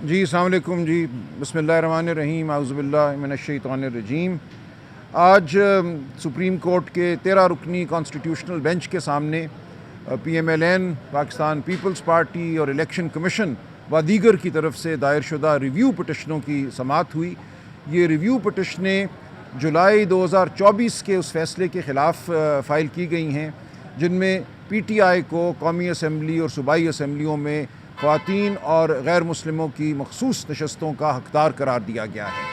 جی السلام علیکم جی، بسم اللہ الرحمن الرحیم، اعوذ باللہ من الشیطان الرجیم۔ آج سپریم کورٹ کے 13 رکنی کانسٹیٹیوشنل بینچ کے سامنے P M L N, Pakistan peoples party اور الیکشن کمیشن و دیگر کی طرف سے دائر شدہ ریویو پٹیشنوں کی سماعت ہوئی۔ یہ ریویو پٹیشنیں جولائی 2024 کے اس فیصلے کے خلاف فائل کی گئی ہیں جن میں پی ٹی آئی کو قومی اسمبلی اور صوبائی اسمبلیوں میں خواتین اور غیر مسلموں کی مخصوص نشستوں کا حقدار قرار دیا گیا ہے،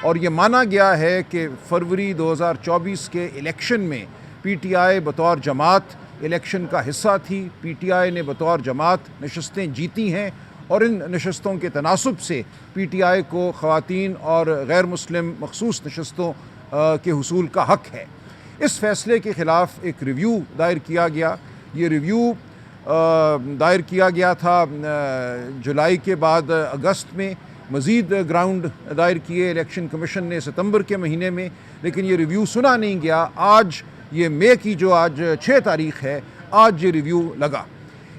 اور یہ مانا گیا ہے کہ فروری 2024 کے الیکشن میں پی ٹی آئی بطور جماعت الیکشن کا حصہ تھی۔ پی ٹی آئی نے بطور جماعت نشستیں جیتی ہیں اور ان نشستوں کے تناسب سے پی ٹی آئی کو خواتین اور غیر مسلم مخصوص نشستوں کے حصول کا حق ہے۔ اس فیصلے کے خلاف ایک ریویو دائر کیا گیا۔ یہ ریویو دائر کیا گیا تھا جولائی کے بعد اگست میں، مزید گراؤنڈ دائر کیے الیکشن کمیشن نے ستمبر کے مہینے میں، لیکن یہ ریویو سنا نہیں گیا۔ آج یہ مئی کی جو آج 6 تاریخ ہے، آج یہ ریویو لگا۔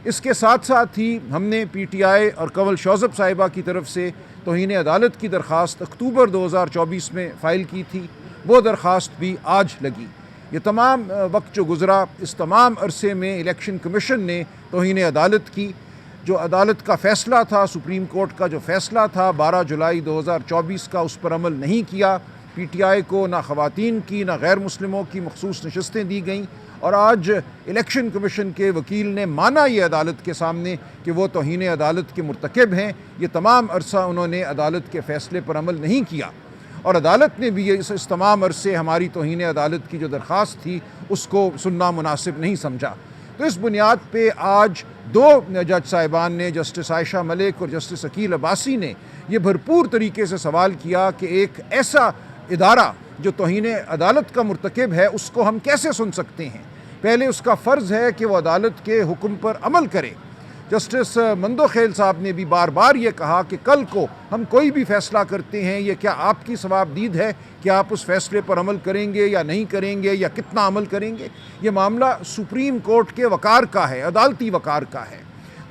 اس کے ساتھ ساتھ ہی ہم نے پی ٹی آئی اور کنول شوذب صاحبہ کی طرف سے توہین عدالت کی درخواست اکتوبر 2024 میں فائل کی تھی، وہ درخواست بھی آج لگی۔ یہ تمام وقت جو گزرا، اس تمام عرصے میں الیکشن کمیشن نے توہین عدالت کی جو عدالت کا فیصلہ تھا، سپریم کورٹ کا جو فیصلہ تھا 12 جولائی 2024 کا، اس پر عمل نہیں کیا۔ پی ٹی آئی کو نہ خواتین کی نہ غیر مسلموں کی مخصوص نشستیں دی گئیں، اور آج الیکشن کمیشن کے وکیل نے مانا یہ عدالت کے سامنے کہ وہ توہین عدالت کے مرتکب ہیں۔ یہ تمام عرصہ انہوں نے عدالت کے فیصلے پر عمل نہیں کیا، اور عدالت نے بھی اس تمام عرصے ہماری توہین عدالت کی جو درخواست تھی اس کو سننا مناسب نہیں سمجھا۔ تو اس بنیاد پہ آج 2 جج صاحبان نے، جسٹس عائشہ ملک اور جسٹس عقیل عباسی نے، یہ بھرپور طریقے سے سوال کیا کہ ایک ایسا ادارہ جو توہین عدالت کا مرتکب ہے اس کو ہم کیسے سن سکتے ہیں؟ پہلے اس کا فرض ہے کہ وہ عدالت کے حکم پر عمل کرے۔ جسٹس مندوخیل صاحب نے بھی بار بار یہ کہا کہ کل کو ہم کوئی بھی فیصلہ کرتے ہیں، یہ کیا آپ کی ثوابدید ہے کہ آپ اس فیصلے پر عمل کریں گے یا نہیں کریں گے، یا کتنا عمل کریں گے؟ یہ معاملہ سپریم کورٹ کے وقار کا ہے، عدالتی وقار کا ہے۔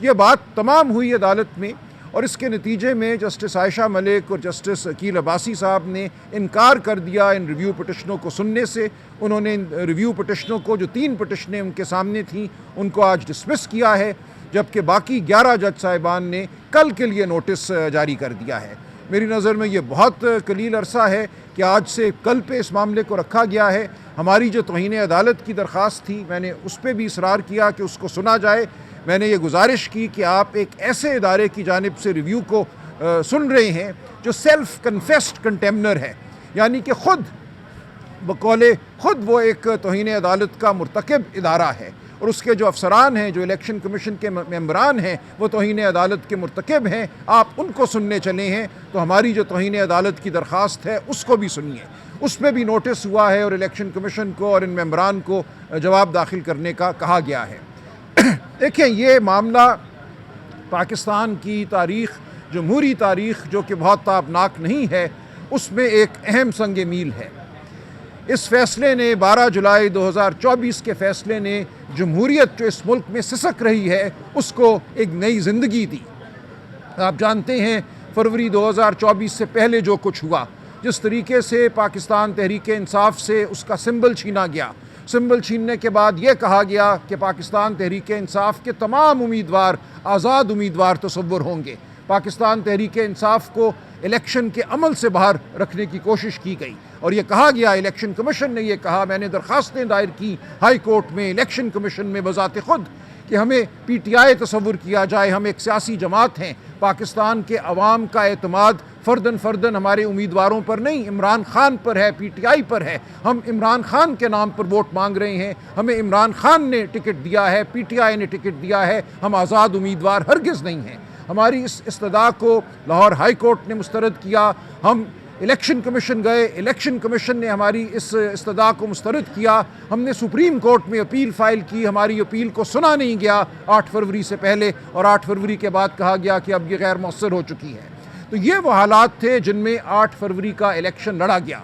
یہ بات تمام ہوئی عدالت میں، اور اس کے نتیجے میں جسٹس عائشہ ملک اور جسٹس عقیل عباسی صاحب نے انکار کر دیا ان ریویو پٹیشنوں کو سننے سے۔ انہوں نے ان ریویو پٹیشنوں کو، جو 3 پٹیشنیں ان کے سامنے تھیں، ان کو آج ڈسمس کیا ہے، جبکہ باقی 11 جج صاحبان نے کل کے لیے نوٹس جاری کر دیا ہے۔ میری نظر میں یہ بہت قلیل عرصہ ہے کہ آج سے کل پہ اس معاملے کو رکھا گیا ہے۔ ہماری جو توہین عدالت کی درخواست تھی، میں نے اس پہ بھی اصرار کیا کہ اس کو سنا جائے۔ میں نے یہ گزارش کی کہ آپ ایک ایسے ادارے کی جانب سے ریویو کو سن رہے ہیں جو سیلف کنفیسڈ کنٹیمنر ہے، یعنی کہ خود بقول خود وہ ایک توہین عدالت کا مرتکب ادارہ ہے، اور اس کے جو افسران ہیں، جو الیکشن کمیشن کے ممبران ہیں، وہ توہین عدالت کے مرتکب ہیں۔ آپ ان کو سننے چلے ہیں، تو ہماری جو توہین عدالت کی درخواست ہے اس کو بھی سنیے۔ اس میں بھی نوٹس ہوا ہے اور الیکشن کمیشن کو اور ان ممبران کو جواب داخل کرنے کا کہا گیا ہے۔ دیکھیں، یہ معاملہ پاکستان کی تاریخ، جمہوری تاریخ جو کہ بہت تابناک نہیں ہے، اس میں ایک اہم سنگ میل ہے۔ اس فیصلے نے 12 جولائی 2024 کے فیصلے نے جمہوریت جو اس ملک میں سسک رہی ہے اس کو ایک نئی زندگی دی۔ آپ جانتے ہیں فروری 2024 سے پہلے جو کچھ ہوا، جس طریقے سے پاکستان تحریک انصاف سے اس کا سمبل چھینا گیا، سمبل چھیننے کے بعد یہ کہا گیا کہ پاکستان تحریک انصاف کے تمام امیدوار آزاد امیدوار تصور ہوں گے۔ پاکستان تحریک انصاف کو الیکشن کے عمل سے باہر رکھنے کی کوشش کی گئی، اور یہ کہا گیا، الیکشن کمیشن نے یہ کہا، میں نے درخواستیں دائر کی ہائی کورٹ میں، الیکشن کمیشن میں بذات خود، کہ ہمیں پی ٹی آئی تصور کیا جائے، ہم ایک سیاسی جماعت ہیں، پاکستان کے عوام کا اعتماد فرداً ہمارے امیدواروں پر نہیں، عمران خان پر ہے، پی ٹی آئی پر ہے۔ ہم عمران خان کے نام پر ووٹ مانگ رہے ہیں، ہمیں عمران خان نے ٹکٹ دیا ہے، پی ٹی آئی نے ٹکٹ دیا ہے، ہم آزاد امیدوار ہرگز نہیں ہیں۔ ہماری اس استدعا کو لاہور ہائی کورٹ نے مسترد کیا، ہم الیکشن کمیشن گئے، الیکشن کمیشن نے ہماری اس استدعا کو مسترد کیا، ہم نے سپریم کورٹ میں اپیل فائل کی، ہماری اپیل کو سنا نہیں گیا 8 فروری سے پہلے، اور 8 فروری کے بعد کہا گیا کہ اب یہ غیر مؤثر ہو چکی ہے۔ تو یہ وہ حالات تھے جن میں 8 فروری کا الیکشن لڑا گیا۔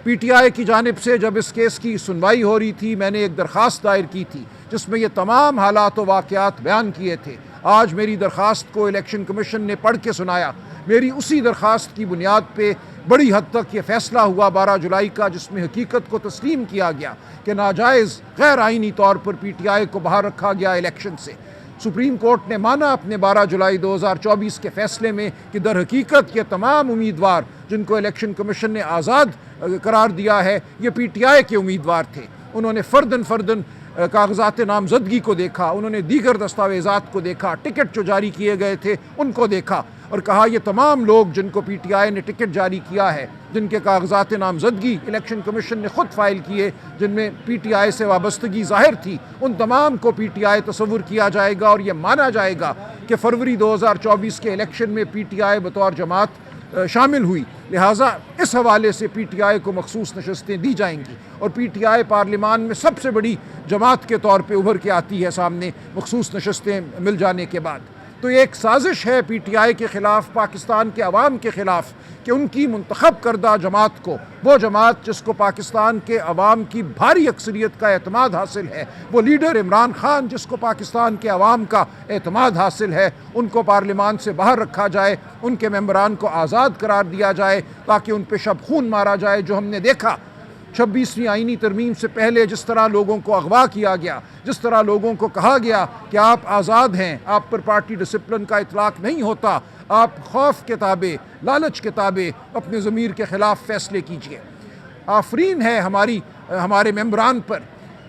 پی ٹی آئی کی جانب سے جب اس کیس کی سنوائی ہو رہی تھی، میں نے ایک درخواست دائر کی تھی جس میں یہ تمام حالات و واقعات بیان کیے تھے۔ آج میری درخواست کو الیکشن کمیشن نے پڑھ کے سنایا۔ میری اسی درخواست کی بنیاد پہ بڑی حد تک یہ فیصلہ ہوا 12 جولائی کا، جس میں حقیقت کو تسلیم کیا گیا کہ ناجائز غیر آئینی طور پر پی ٹی آئی کو باہر رکھا گیا الیکشن سے۔ سپریم کورٹ نے مانا اپنے 12 جولائی 2024 کے فیصلے میں کہ در حقیقت یہ تمام امیدوار جن کو الیکشن کمیشن نے آزاد قرار دیا ہے یہ پی ٹی آئی کے امیدوار تھے۔ انہوں نے فرداً کاغذات نامزدگی کو دیکھا، انہوں نے دیگر دستاویزات کو دیکھا، ٹکٹ جو جاری کیے گئے تھے ان کو دیکھا اور کہا یہ تمام لوگ جن کو پی ٹی آئی نے ٹکٹ جاری کیا ہے، جن کے کاغذات نامزدگی الیکشن کمیشن نے خود فائل کیے، جن میں پی ٹی آئی سے وابستگی ظاہر تھی، ان تمام کو پی ٹی آئی تصور کیا جائے گا اور یہ مانا جائے گا کہ فروری 2024 کے الیکشن میں پی ٹی آئی بطور جماعت شامل ہوئی، لہٰذا اس حوالے سے پی ٹی آئی کو مخصوص نشستیں دی جائیں گی اور پی ٹی آئی پارلیمان میں سب سے بڑی جماعت کے طور پہ ابھر کے آتی ہے سامنے مخصوص نشستیں مل جانے کے بعد۔ تو یہ ایک سازش ہے پی ٹی آئی کے خلاف، پاکستان کے عوام کے خلاف، کہ ان کی منتخب کردہ جماعت کو، وہ جماعت جس کو پاکستان کے عوام کی بھاری اکثریت کا اعتماد حاصل ہے، وہ لیڈر عمران خان جس کو پاکستان کے عوام کا اعتماد حاصل ہے، ان کو پارلیمان سے باہر رکھا جائے، ان کے ممبران کو آزاد قرار دیا جائے تاکہ ان پہ شب خون مارا جائے، جو ہم نے دیکھا 26ویں آئینی ترمیم سے پہلے جس طرح لوگوں کو اغوا کیا گیا، جس طرح لوگوں کو کہا گیا کہ آپ آزاد ہیں، آپ پر پارٹی ڈسپلن کا اطلاق نہیں ہوتا، آپ خوف کے تابع، لالچ کے تابع اپنے ضمیر کے خلاف فیصلے کیجئے۔ آفرین ہے ہمارے ممبران پر،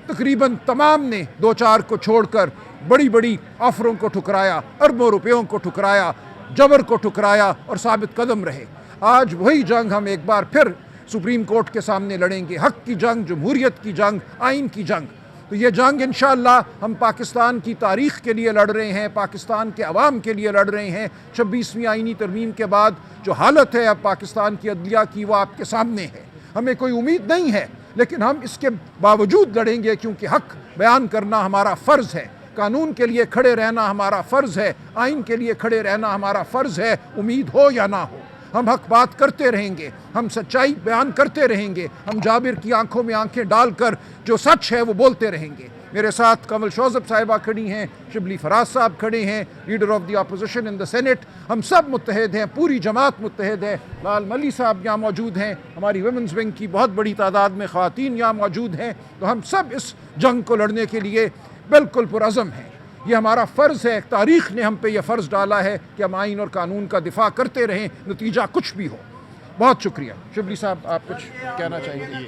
تقریباً تمام نے 2-4 کو چھوڑ کر بڑی بڑی آفروں کو ٹھکرایا، اربوں روپیوں کو ٹھکرایا، جبر کو ٹھکرایا اور ثابت قدم رہے۔ آج وہی جنگ ہم ایک بار پھر سپریم کورٹ کے سامنے لڑیں گے، حق کی جنگ، جمہوریت کی جنگ، آئین کی جنگ۔ تو یہ جنگ انشاءاللہ ہم پاکستان کی تاریخ کے لیے لڑ رہے ہیں، پاکستان کے عوام کے لیے لڑ رہے ہیں۔ 26ویں آئینی ترمیم کے بعد جو حالت ہے اب پاکستان کی عدلیہ کی، وہ آپ کے سامنے ہے۔ ہمیں کوئی امید نہیں ہے، لیکن ہم اس کے باوجود لڑیں گے کیونکہ حق بیان کرنا ہمارا فرض ہے، قانون کے لیے کھڑے رہنا ہمارا فرض ہے، آئین کے لیے کھڑے رہنا ہمارا فرض ہے، امید ہو یا نہ ہو۔ ہم حق بات کرتے رہیں گے، ہم سچائی بیان کرتے رہیں گے، ہم جابر کی آنکھوں میں آنکھیں ڈال کر جو سچ ہے وہ بولتے رہیں گے۔ میرے ساتھ کنول شوذب صاحبہ کھڑی ہیں، شبلی فراز صاحب کھڑے ہیں، leader of the opposition in the senate, ہم سب متحد ہیں، پوری جماعت متحد ہے۔ لال ملی صاحب یہاں موجود ہیں، ہماری ویمنز ونگ کی بہت بڑی تعداد میں خواتین یہاں موجود ہیں، تو ہم سب اس جنگ کو لڑنے کے لیے بالکل پرعزم ہیں۔ یہ ہمارا فرض ہے، تاریخ نے ہم پہ یہ فرض ڈالا ہے کہ ہم آئین اور قانون کا دفاع کرتے رہیں، نتیجہ کچھ بھی ہو۔ بہت شکریہ۔ شبلی صاحب آپ کچھ کہنا چاہیں گے؟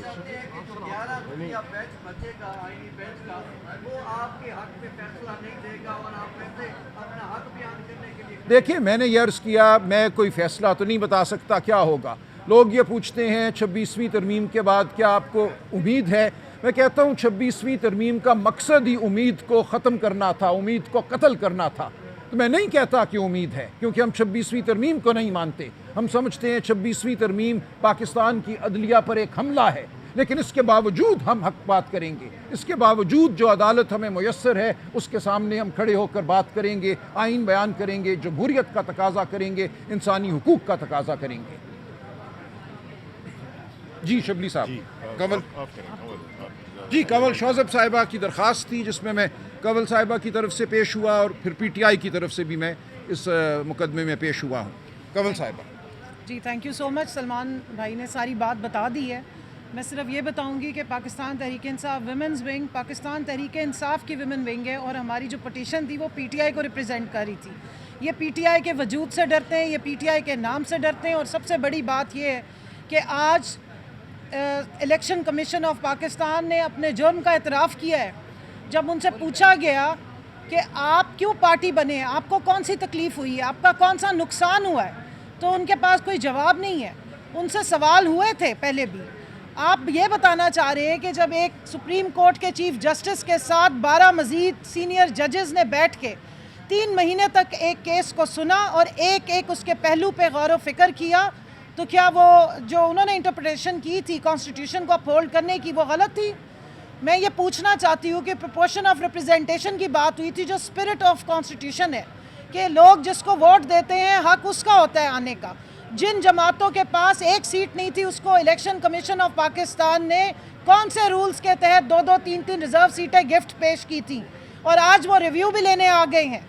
دیکھیں، میں نے یہ عرض کیا، میں کوئی فیصلہ تو نہیں بتا سکتا کیا ہوگا۔ لوگ یہ پوچھتے ہیں 26ویں ترمیم کے بعد کیا آپ کو امید ہے؟ میں کہتا ہوں 26ویں ترمیم کا مقصد ہی امید کو ختم کرنا تھا، امید کو قتل کرنا تھا۔ تو میں نہیں کہتا کہ امید ہے، کیونکہ ہم 26ویں ترمیم کو نہیں مانتے۔ ہم سمجھتے ہیں 26ویں ترمیم پاکستان کی عدلیہ پر ایک حملہ ہے، لیکن اس کے باوجود ہم حق بات کریں گے، اس کے باوجود جو عدالت ہمیں میسر ہے اس کے سامنے ہم کھڑے ہو کر بات کریں گے، آئین بیان کریں گے، جمہوریت کا تقاضا کریں گے، انسانی حقوق کا تقاضا کریں گے۔ جی شبلی صاحب، کنول شوذب صاحبہ کی درخواست تھی، جس میں کنول صاحبہ کی طرف سے پیش ہوا اور پھر پی ٹی آئی کی طرف سے بھی میں اس مقدمے میں پیش ہوا ہوں۔ کنول صاحبہ۔ جی تھینک یو سو مچ، سلمان بھائی نے ساری بات بتا دی ہے۔ میں صرف یہ بتاؤں گی کہ پاکستان تحریک انصاف ویمنز ونگ پاکستان تحریک انصاف کی ویمن ونگ ہے، اور ہماری جو پٹیشن تھی وہ پی ٹی آئی کو ریپرزینٹ کر رہی تھی۔ یہ پی ٹی آئی کے وجود سے ڈرتے ہیں، یہ پی ٹی آئی کے نام سے ڈرتے ہیں، اور سب سے بڑی بات یہ ہے کہ آج الیکشن کمیشن آف پاکستان نے اپنے جرم کا اعتراف کیا ہے۔ جب ان سے پوچھا گیا کہ آپ کیوں پارٹی بنے، آپ کو کون سی تکلیف ہوئی ہے، آپ کا کون سا نقصان ہوا ہے، تو ان کے پاس کوئی جواب نہیں ہے۔ ان سے سوال ہوئے تھے پہلے بھی، آپ یہ بتانا چاہ رہے ہیں کہ جب ایک سپریم کورٹ کے چیف جسٹس کے ساتھ 12 مزید سینئر ججز نے بیٹھ کے 3 مہینے تک ایک کیس کو سنا اور ایک ایک اس کے پہلو پہ غور و فکر کیا، تو کیا وہ جو انہوں نے انٹرپریٹیشن کی تھی کانسٹیٹیوشن کو اپہولڈ کرنے کی، وہ غلط تھی؟ میں یہ پوچھنا چاہتی ہوں کہ پروپورشن آف ریپرزینٹیشن کی بات ہوئی تھی، جو اسپرٹ آف کانسٹیٹیوشن ہے کہ لوگ جس کو ووٹ دیتے ہیں حق اس کا ہوتا ہے آنے کا۔ جن جماعتوں کے پاس ایک سیٹ نہیں تھی، اس کو الیکشن کمیشن آف پاکستان نے کون سے رولز کے تحت 2-2 3-3 ریزرو سیٹیں گفٹ پیش کی تھی، اور آج وہ ریویو بھی لینے آ گئے ہیں۔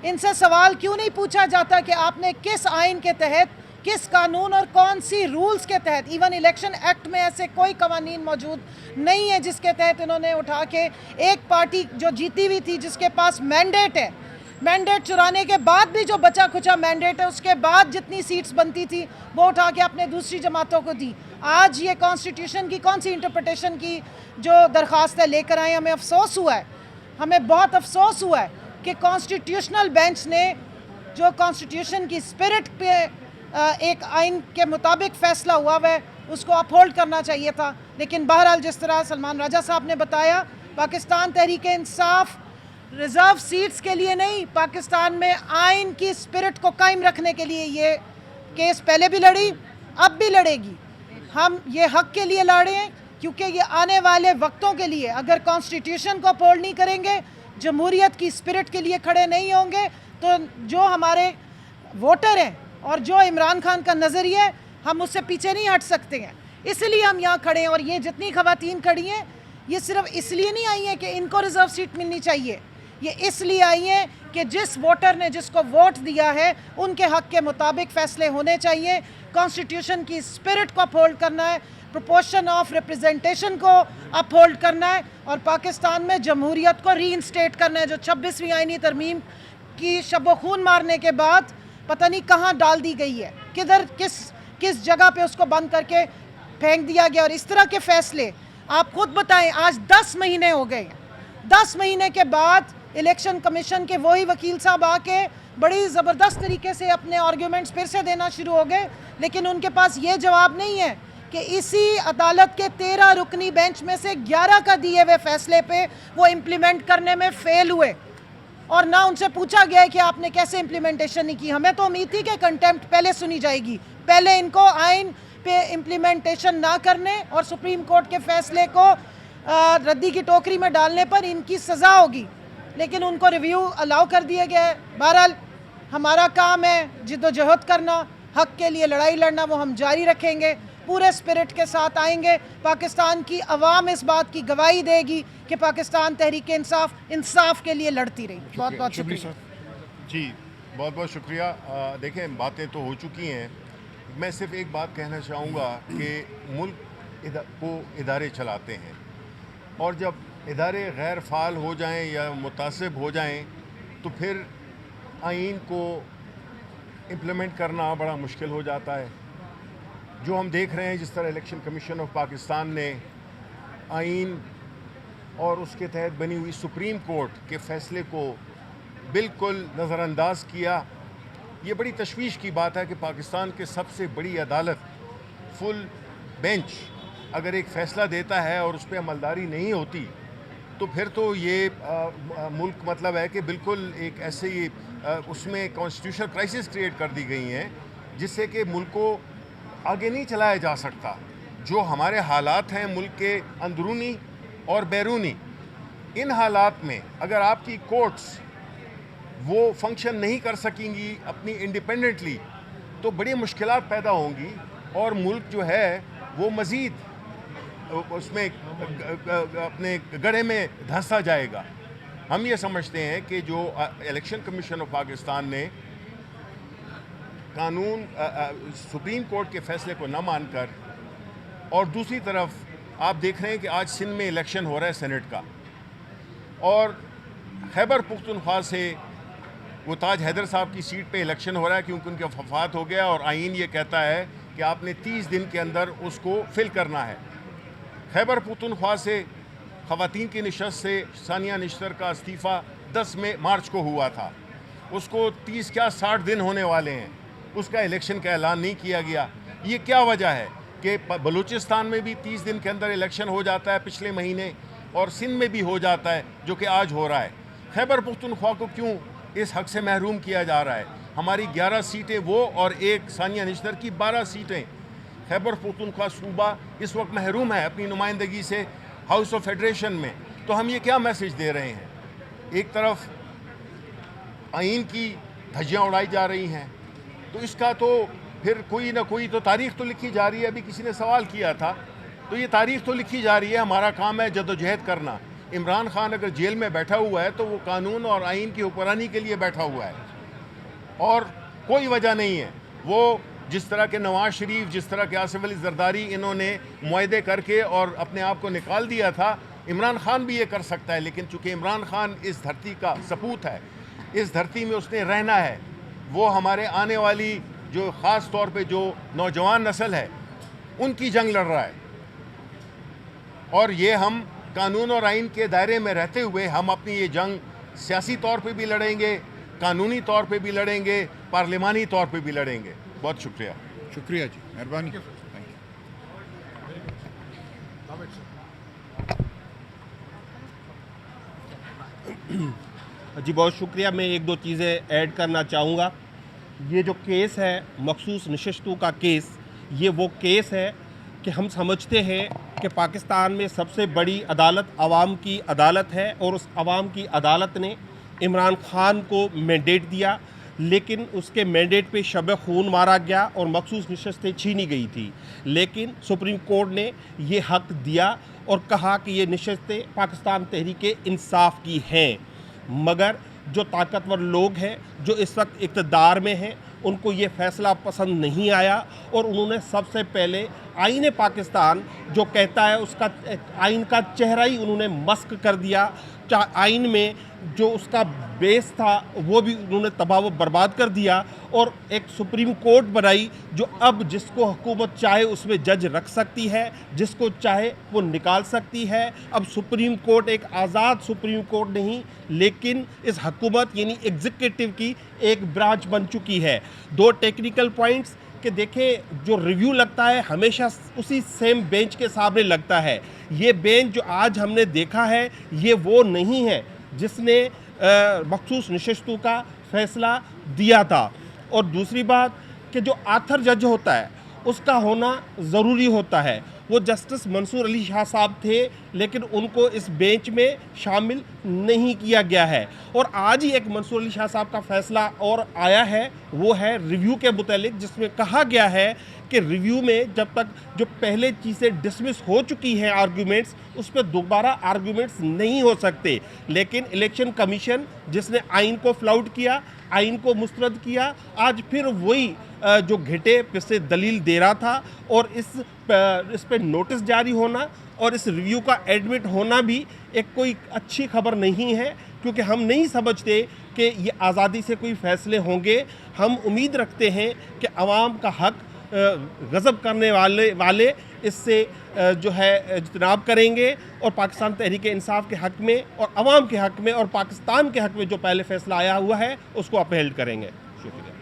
ان سے سوال کیوں نہیں پوچھا جاتا کہ آپ نے کس آئین کے تحت، کس قانون اور کون سی رولز کے تحت، ایون الیکشن ایکٹ میں ایسے کوئی قوانین موجود نہیں ہے جس کے تحت انہوں نے اٹھا کے ایک پارٹی جو جیتی ہوئی تھی، جس کے پاس مینڈیٹ ہے، مینڈیٹ چرانے کے بعد بھی جو بچا کھچا مینڈیٹ ہے، اس کے بعد جتنی سیٹس بنتی تھی وہ اٹھا کے اپنے دوسری جماعتوں کو دی. آج یہ کانسٹیٹیوشن کی کون سی انٹرپریٹیشن کی جو درخواستیں لے کر آئے، ہمیں افسوس ہوا ہے، ہمیں بہت افسوس ہوا ہے کہ کانسٹیٹیوشنل بینچ نے جو کانسٹیٹیوشن کی اسپرٹ پہ ایک آئین کے مطابق فیصلہ ہوا ہے اس کو اپہولڈ کرنا چاہیے تھا. لیکن بہرحال جس طرح سلمان راجہ صاحب نے بتایا، پاکستان تحریک انصاف ریزرو سیٹس کے لیے نہیں، پاکستان میں آئین کی اسپرٹ کو قائم رکھنے کے لیے یہ کیس پہلے بھی لڑی، اب بھی لڑے گی. ہم یہ حق کے لیے لڑے ہیں کیونکہ یہ آنے والے وقتوں کے لیے اگر کانسٹیٹیوشن کو اپہولڈ نہیں کریں گے، جمہوریت کی اسپرٹ کے لیے کھڑے نہیں ہوں گے، تو جو ہمارے ووٹر ہیں اور جو عمران خان کا نظریہ ہے، ہم اس سے پیچھے نہیں ہٹ سکتے ہیں. اس لیے ہم یہاں کھڑے ہیں. اور یہ جتنی خواتین کھڑی ہیں، یہ صرف اس لیے نہیں آئی ہیں کہ ان کو ریزرو سیٹ ملنی چاہیے، یہ اس لیے آئی ہیں کہ جس ووٹر نے جس کو ووٹ دیا ہے ان کے حق کے مطابق فیصلے ہونے چاہیے. کانسٹیٹیوشن کی اسپرٹ کو اپہولڈ کرنا ہے، پروپورشن آف ریپرزنٹیشن کو اپہولڈ کرنا ہے، اور پاکستان میں جمہوریت کو ری انسٹیٹ کرنا ہے، جو 26ویں آئینی ترمیم کی شب و خون مارنے کے بعد پتہ نہیں کہاں ڈال دی گئی ہے، کدھر کس جگہ پہ اس کو بند کر کے پھینک دیا گیا. اور اس طرح کے فیصلے آپ خود بتائیں، آج 10 مہینے ہو گئے ہیں. 10 مہینے کے بعد الیکشن کمیشن کے وہی وکیل صاحب آ کے بڑی زبردست طریقے سے اپنے آرگیومنٹس پھر سے دینا شروع ہو گئے، لیکن ان کے پاس یہ جواب نہیں ہے کہ اسی عدالت کے 13 رکنی بینچ میں سے 11 کا دیے ہوئے فیصلے پہ وہ امپلیمنٹ کرنے میں فیل ہوئے، اور نہ ان سے پوچھا گیا ہے کہ آپ نے کیسے امپلیمنٹیشن نہیں کی. ہمیں تو امید تھی کہ کنٹیمپٹ پہلے سنی جائے گی، پہلے ان کو آئین پہ امپلیمنٹیشن نہ کرنے اور سپریم کورٹ کے فیصلے کو ردی کی ٹوکری میں ڈالنے پر ان کی سزا ہوگی، لیکن ان کو ریویو الاؤ کر دیا گیا ہے. بہرحال ہمارا کام ہے جد و جہد کرنا، حق کے لیے لڑائی لڑنا، وہ ہم جاری رکھیں گے، پورے اسپرٹ کے ساتھ آئیں گے. پاکستان کی عوام اس بات کی گواہی دے گی کہ پاکستان تحریک انصاف کے لیے لڑتی رہی. بہت بہت شکریہ. جی بہت بہت شکریہ. دیکھیں باتیں تو ہو چکی ہیں، میں صرف ایک بات کہنا چاہوں گا کہ ملک کو ادارے چلاتے ہیں، اور جب ادارے غیر فعال ہو جائیں یا متعصب ہو جائیں تو پھر آئین کو امپلیمنٹ کرنا بڑا مشکل ہو جاتا ہے. جو ہم دیکھ رہے ہیں جس طرح الیکشن کمیشن آف پاکستان نے آئین اور اس کے تحت بنی ہوئی سپریم کورٹ کے فیصلے کو بالکل نظر انداز کیا، یہ بڑی تشویش کی بات ہے کہ پاکستان کے سب سے بڑی عدالت فل بینچ اگر ایک فیصلہ دیتا ہے اور اس پہ عملداری نہیں ہوتی تو پھر تو یہ ملک مطلب ہے کہ بالکل ایک ایسے ہی اس میں کانسٹیٹیوشنل کرائسس کریٹ کر دی گئی ہیں جس سے کہ ملک کو آگے نہیں چلایا جا سکتا. جو ہمارے حالات ہیں ملک کے اندرونی اور بیرونی، ان حالات میں اگر آپ کی کورٹس وہ فنکشن نہیں کر سکیں گی اپنی انڈیپینڈنٹلی تو بڑی مشکلات پیدا ہوں گی، اور ملک جو ہے وہ مزید اس میں اپنے گڑھے میں دھنسا جائے گا. ہم یہ سمجھتے ہیں کہ جو الیکشن کمیشن آف پاکستان نے قانون سپریم کورٹ کے فیصلے کو نہ مان کر، اور دوسری طرف آپ دیکھ رہے ہیں کہ آج سندھ میں الیکشن ہو رہا ہے سینٹ کا، اور خیبر پختونخوا سے وہ تاج حیدر صاحب کی سیٹ پہ الیکشن ہو رہا ہے کیونکہ ان کا وفات ہو گیا، اور آئین یہ کہتا ہے کہ آپ نے 30 دن کے اندر اس کو فل کرنا ہے. خیبر پختونخوا سے خواتین کی نشست سے ثانیہ نشتر کا استعفیٰ 10 مارچ کو ہوا تھا، اس کو 60 دن ہونے والے ہیں، اس کا الیکشن کا اعلان نہیں کیا گیا. یہ کیا وجہ ہے کہ بلوچستان میں بھی 30 دن کے اندر الیکشن ہو جاتا ہے پچھلے مہینے، اور سندھ میں بھی ہو جاتا ہے جو کہ آج ہو رہا ہے. خیبر پختونخوا کو کیوں اس حق سے محروم کیا جا رہا ہے؟ ہماری 11 سیٹیں وہ اور ایک ثانیہ نشتر کی 12 سیٹیں. خیبر پختونخوا صوبہ اس وقت محروم ہے اپنی نمائندگی سے ہاؤس آف فیڈریشن میں. تو ہم یہ کیا میسج دے رہے ہیں؟ ایک طرف آئین کی دھجیاں اڑائی جا رہی ہیں، تو اس کا تو پھر کوئی نہ کوئی تو تاریخ تو لکھی جا رہی ہے. ابھی کسی نے سوال کیا تھا، تو یہ تاریخ تو لکھی جا رہی ہے. ہمارا کام ہے جد و جہد کرنا. عمران خان اگر جیل میں بیٹھا ہوا ہے تو وہ قانون اور آئین کی حکمرانی کے لیے بیٹھا ہوا ہے اور کوئی وجہ نہیں ہے. وہ جس طرح کے نواز شریف, جس طرح کے آصف علی زرداری انہوں نے معاہدے کر کے اور اپنے آپ کو نکال دیا تھا, عمران خان بھی یہ کر سکتا ہے. لیکن چونکہ عمران خان اس دھرتی کا سپوت ہے, اس دھرتی میں اس نے رہنا ہے, وہ ہمارے آنے والی جو خاص طور پہ جو نوجوان نسل ہے ان کی جنگ لڑ رہا ہے. اور یہ ہم قانون اور آئین کے دائرے میں رہتے ہوئے ہم اپنی یہ جنگ سیاسی طور پہ بھی لڑیں گے, قانونی طور پہ بھی لڑیں گے, پارلیمانی طور پہ بھی لڑیں گے. بہت شکریہ. شکریہ جی, مہربانی. جی بہت شکریہ. میں ایک دو چیزیں ایڈ کرنا چاہوں گا. یہ جو کیس ہے مخصوص نشستوں کا کیس, یہ وہ کیس ہے کہ ہم سمجھتے ہیں کہ پاکستان میں سب سے بڑی عدالت عوام کی عدالت ہے اور اس عوام کی عدالت نے عمران خان کو مینڈیٹ دیا, لیکن اس کے مینڈیٹ پہ شب خون مارا گیا اور مخصوص نشستیں چھینی گئی تھی. لیکن سپریم کورٹ نے یہ حق دیا اور کہا کہ یہ نشستیں پاکستان تحریک انصاف کی ہیں. مگر جو طاقتور لوگ ہیں جو اس وقت اقتدار میں ہیں ان کو یہ فیصلہ پسند نہیں آیا اور انہوں نے سب سے پہلے آئین پاکستان جو کہتا ہے اس کا آئین کا چہرہ ہی انہوں نے مسخ کر دیا. آئین میں جو اس کا بیس تھا وہ بھی انہوں نے تباہ و برباد کر دیا اور ایک سپریم کورٹ بنائی جو اب جس کو حکومت چاہے اس میں جج رکھ سکتی ہے, جس کو چاہے وہ نکال سکتی ہے. اب سپریم کورٹ ایک آزاد سپریم کورٹ نہیں لیکن اس حکومت یعنی ایگزیکٹو کی ایک برانچ بن چکی ہے. دو ٹیکنیکل پوائنٹس کہ دیکھیں, جو ریویو لگتا ہے ہمیشہ اسی سیم بینچ کے سامنے لگتا ہے. یہ بینچ جو آج ہم نے دیکھا ہے یہ وہ نہیں ہے جس نے مخصوص نشستوں کا فیصلہ دیا تھا. اور دوسری بات کہ جو آتھر جج ہوتا ہے اس کا ہونا ضروری ہوتا ہے. وہ جسٹس منصور علی شاہ صاحب تھے لیکن ان کو اس بینچ میں شامل نہیں کیا گیا ہے. اور آج ہی ایک منصور علی شاہ صاحب کا فیصلہ اور آیا ہے, وہ ہے ریویو کے متعلق, جس میں کہا گیا ہے کہ ریویو میں جب تک جو پہلے چیزیں ڈسمس ہو چکی ہیں آرگیومنٹس, اس پہ دوبارہ آرگیومنٹس نہیں ہو سکتے. لیکن الیکشن کمیشن جس نے آئین کو فلاؤٹ کیا, آئین کو مسترد کیا, آج پھر وہی جو گھٹے پہ دلیل دے رہا تھا. اور اس پہ نوٹس جاری ہونا اور اس ریویو کا ایڈمٹ ہونا بھی ایک کوئی اچھی خبر نہیں ہے, کیونکہ ہم نہیں سمجھتے کہ یہ آزادی سے کوئی فیصلے ہوں گے. ہم امید رکھتے ہیں کہ عوام کا حق غضب کرنے والے اس سے جو ہے اجتناب کریں گے اور پاکستان تحریک انصاف کے حق میں اور عوام کے حق میں اور پاکستان کے حق میں جو پہلے فیصلہ آیا ہوا ہے اس کو اپہیلڈ کریں گے. شکریہ.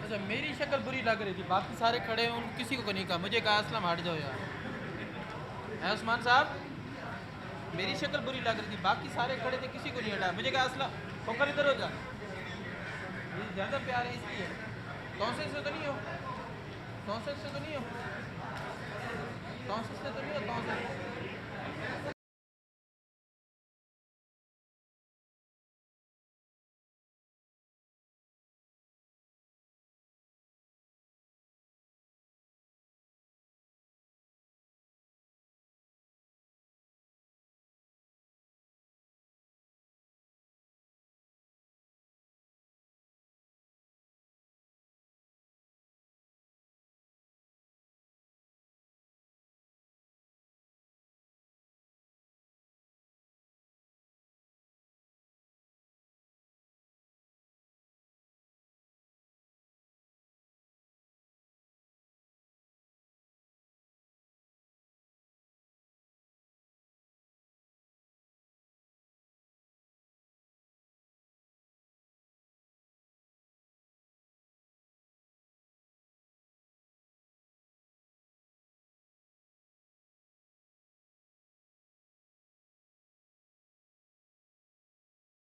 اچھا میری شکل بری لگ رہی تھی, باقی سارے کھڑے ہیں, ان کسی کو نہیں کہا, مجھے کہا اسلم ہٹ جاؤ یار. ہے عثمان صاحب, میری شکل بری لگ رہی تھی, باقی سارے کھڑے تھے, کسی کو نہیں ہٹایا, مجھے کہا اسلم پکڑ ادھر ہو جا. یہ زیادہ پیار ہے اس لیے. کونسل سے تو نہیں ہو, کونسل سے تو نہیں ہو, کونسل سے تو نہیں ہو, کونسل